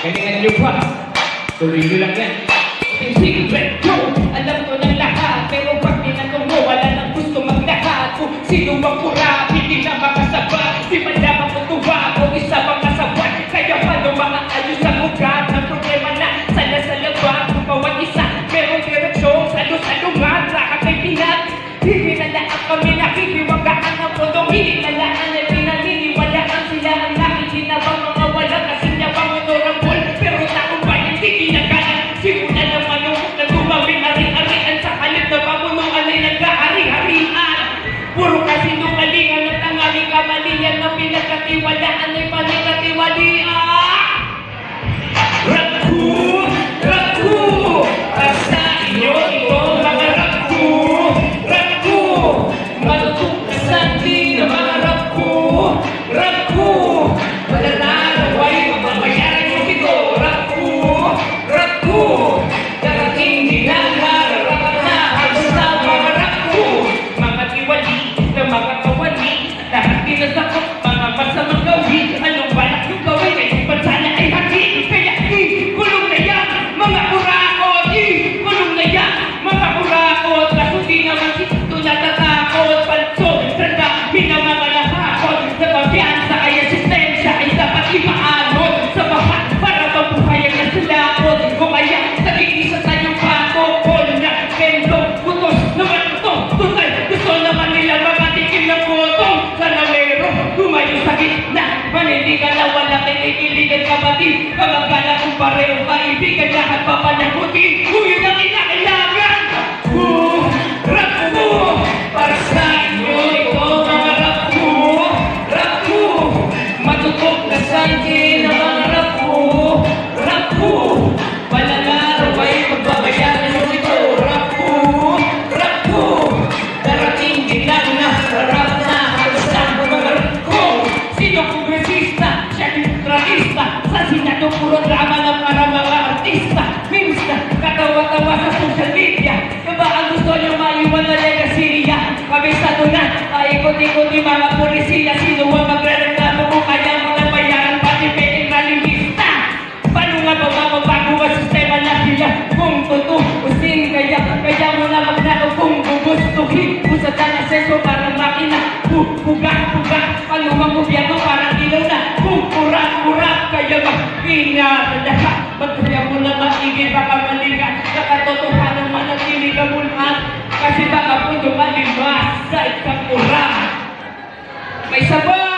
Galingan nyo pa. Tuloy nyo lang yan. Secret ko, alam ko ng lahat. Pero pag tinanong mo, wala nang gusto maglahat. Kung sino bang kurap, hindi na makasabat. Di man lamang tutuwa o isa pang kasabat. Kaya paano makaayos ang ugat? Ang problema na sana sa labas. Kung bawat isa, merong direksyon. Salo-salungan, lakad may pinat. Hindi na lahat kami nakikiwagaan ng pondong. Hindi na lahat na pinaniniwalaan. Sila ang nakikinabang mga wala. Kasi niya bang motor ang bull. Pero taong ba hindi ginagalan. Simula ng manungkot na tumawing ari-arian. Sa halip na pamunuan ay nagkahari-harian. Puro kasinungalingan at ang aming kamalian na pinagkatiwalaan ay panikatiwalian. Raku, raku, sa inyo ito mga raku, raku, matutukasan din ang mga raku, raku, malalaway mababayaran mo ito, raku, raku, darating din ang harap na sa mga raku, mga tiwali na mga kawali, lahat pinasakot mga masamang gawin, anong balak yung gawin ay kung sana ay hati, kaya kulong na yan, mga kurakot, kulong na yan, mga kurakot, kaso di naman sito natatakot, panso, randami na mga lahakot, sa pabiyansa ay asistensya ay dapat ipaanod, sa bahat para mabuhay ang nasalakot, o kaya naging isa tayong pakokol na kendo, putos naman ito, tutal, gusto naman nila magatikim ng botong, sa nawero, tumayo sa gitna, manindigan na wala kinikilig kapatid, kamagala kung parehong kaibigan, lahat papanagutin, kung yun ang kinakailangan. Raku, para sa inyo ito mga raku, raku, matutok na santi na mga raku, raku, malalaro ay magbabayaran mo ito, raku, raku, darating din lang na harap na sa mga raku, sino kongresista, siya neutralista, sa Senado puro drama ng para mga artista, minsta, katawa-tawa sa social media, kaba ang gusto nyo maiwalay ka Syria, kabisado na, ikot-ikot yung mga polisiya, sino ang magre-reklamo kung kaya mo na bayaran, pati pwedeng nalingista, paano nga ba mababago ang sistema na sila, kung tutuusin kaya mo na magnalo kung gugustuhin, usad na naseso para makina, puga-puga, paano mang gobyerno parang ilaw na, kung kurak-kurak, kaya mag-ingat, magkaya mo na maigil, baka maligat, nakatotohanan manatilig ang mulhan, kasi baka po dumalimas sa isang kurang. May sabay!